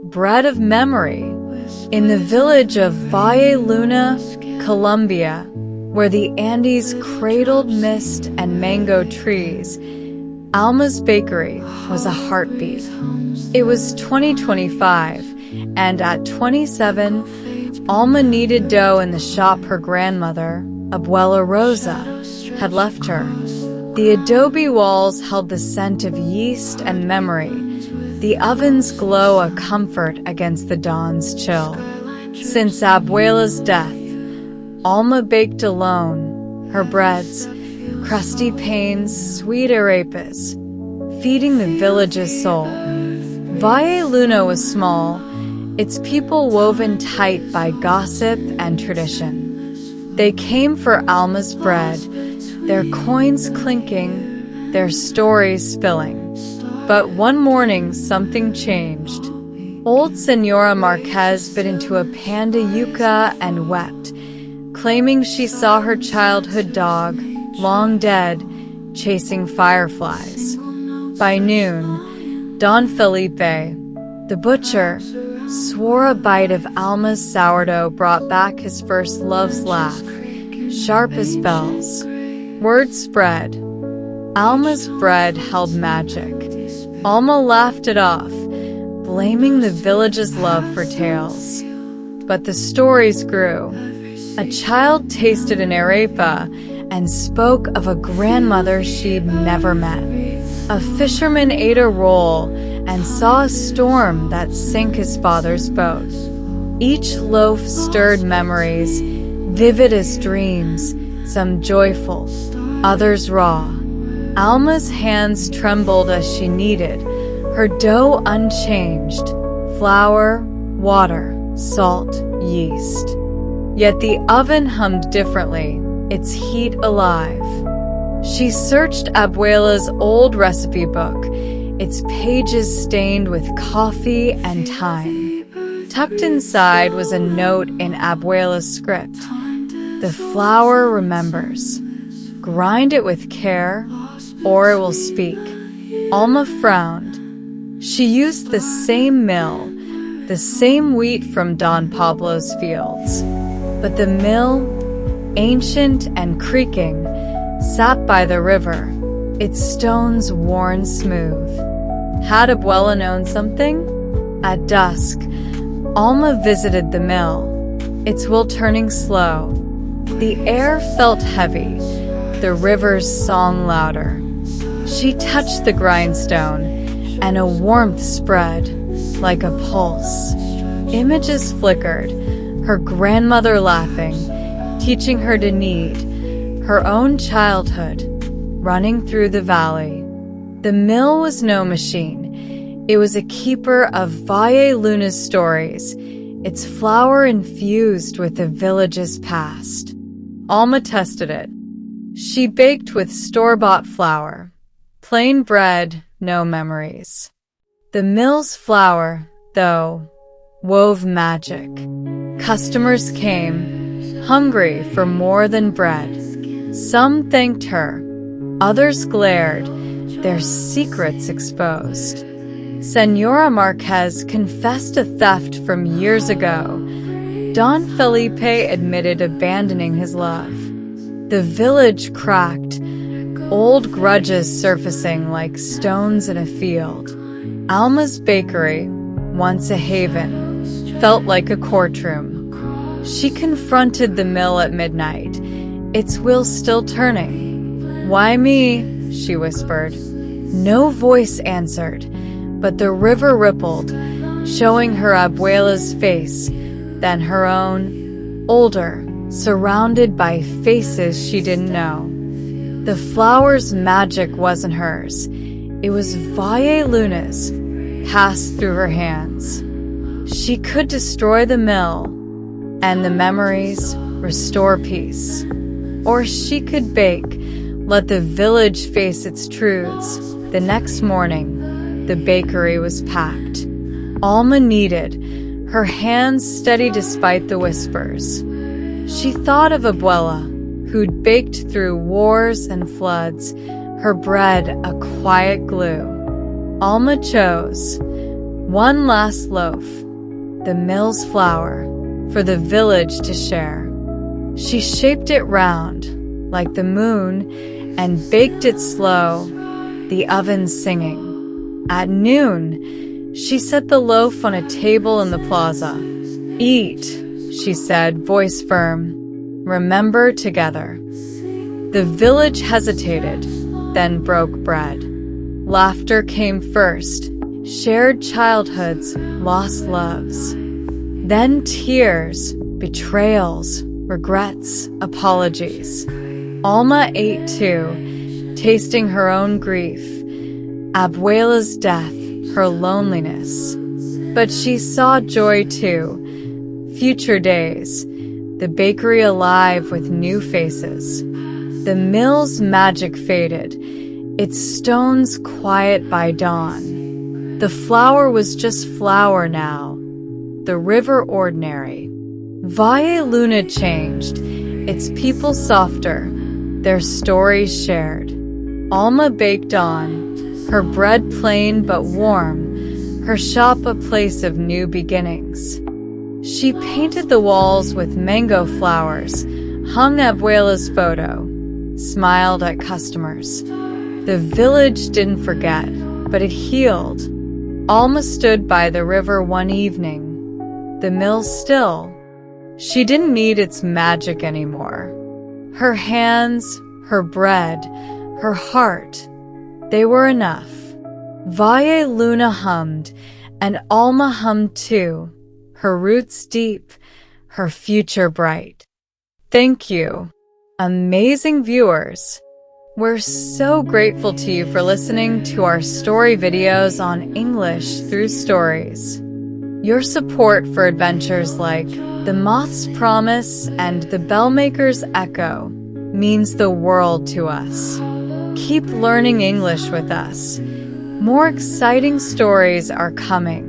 bread of memory. In the village of Valle Luna, Colombia, where the Andes cradled mist and mango trees, Alma's bakery was a heartbeat. It was 2025, and at 27, Alma kneaded dough in the shop her grandmother, Abuela Rosa, had left her. The adobe walls held the scent of yeast and memory, the oven's glow a comfort against the dawn's chill. Since Abuela's death, Alma baked alone, her breads, crusty panes, sweet arepas, feeding the village's soul. Valle Luna was small, its people woven tight by gossip and tradition. They came for Alma's bread, their coins clinking, their stories spilling. But one morning something changed. Old Senora Marquez bit into a panda yuca and wept, claiming she saw her childhood dog, long dead, chasing fireflies. By noon, Don Felipe, the butcher, swore a bite of Alma's sourdough brought back his first love's laugh, sharp as bells. Word spread. Alma's bread held magic. Alma laughed it off, blaming the village's love for tales. But the stories grew. A child tasted an arepa and spoke of a grandmother she'd never met. A fisherman ate a roll and saw a storm that sank his father's boat. Each loaf stirred memories, vivid as dreams, some joyful, others raw. Alma's hands trembled as she kneaded, her dough unchanged, flour, water, salt, yeast. Yet the oven hummed differently, its heat alive. She searched Abuela's old recipe book, its pages stained with coffee and thyme. Tucked inside was a note in Abuela's script. The flour remembers. Grind it with care, or it will speak. Alma frowned. She used the same mill, the same wheat from Don Pablo's fields. But the mill, ancient and creaking, sat by the river, its stones worn smooth. Had Abuela known something? At dusk, Alma visited the mill, its wheel turning slow. The air felt heavy, the river's song louder. She touched the grindstone, and a warmth spread, like a pulse. Images flickered, her grandmother laughing, teaching her to knead, her own childhood, running through the valley. The mill was no machine. It was a keeper of Valle Luna's stories, its flour infused with the village's past. Alma tested it. She baked with store-bought flour. Plain bread, no memories. The mill's flour, though, wove magic. Customers came, hungry for more than bread. Some thanked her. Others glared, their secrets exposed. Senora Marquez confessed a theft from years ago. Don Felipe admitted abandoning his love. The village cracked, old grudges surfacing like stones in a field. Alma's bakery, once a haven, felt like a courtroom. She confronted the mill at midnight, its wheel still turning. "Why me?" she whispered. No voice answered, but the river rippled, showing her Abuela's face, then her own, older, surrounded by faces she didn't know. The flour's magic wasn't hers. It was Valle Luna's, passed through her hands. She could destroy the mill, and the memories restore peace. Or she could bake, let the village face its truths. The next morning, the bakery was packed. Alma kneaded, her hands steady despite the whispers. She thought of Abuela, who'd baked through wars and floods, her bread a quiet glue. Alma chose One last loaf, the mill's flour, for the village to share. She shaped it round, like the moon, and baked it slow, the oven singing. At noon, she set the loaf on a table in the plaza. "Eat," she said, voice firm. "Remember together." The village hesitated, then broke bread. Laughter came first, shared childhoods, lost loves. Then tears, betrayals, regrets, apologies. Alma ate too, tasting her own grief, Abuela's death, her loneliness. But she saw joy too, future days, the bakery alive with new faces. The mill's magic faded, its stones quiet by dawn. The flour was just flour now, the river ordinary. Valle Luna changed, its people softer, their stories shared. Alma baked on, her bread plain but warm, her shop a place of new beginnings. She painted the walls with mango flowers, hung Abuela's photo, smiled at customers. The village didn't forget, but it healed. Alma stood by the river one evening, the mill still. She didn't need its magic anymore. Her hands, her bread, her heart, they were enough. Valle Luna hummed, and Alma hummed too, her roots deep, her future bright. Thank you, amazing viewers. We're so grateful to you for listening to our story videos on English through stories. Your support for adventures like The Moth's Promise and The Bellmaker's Echo means the world to us. Keep learning English with us. More exciting stories are coming.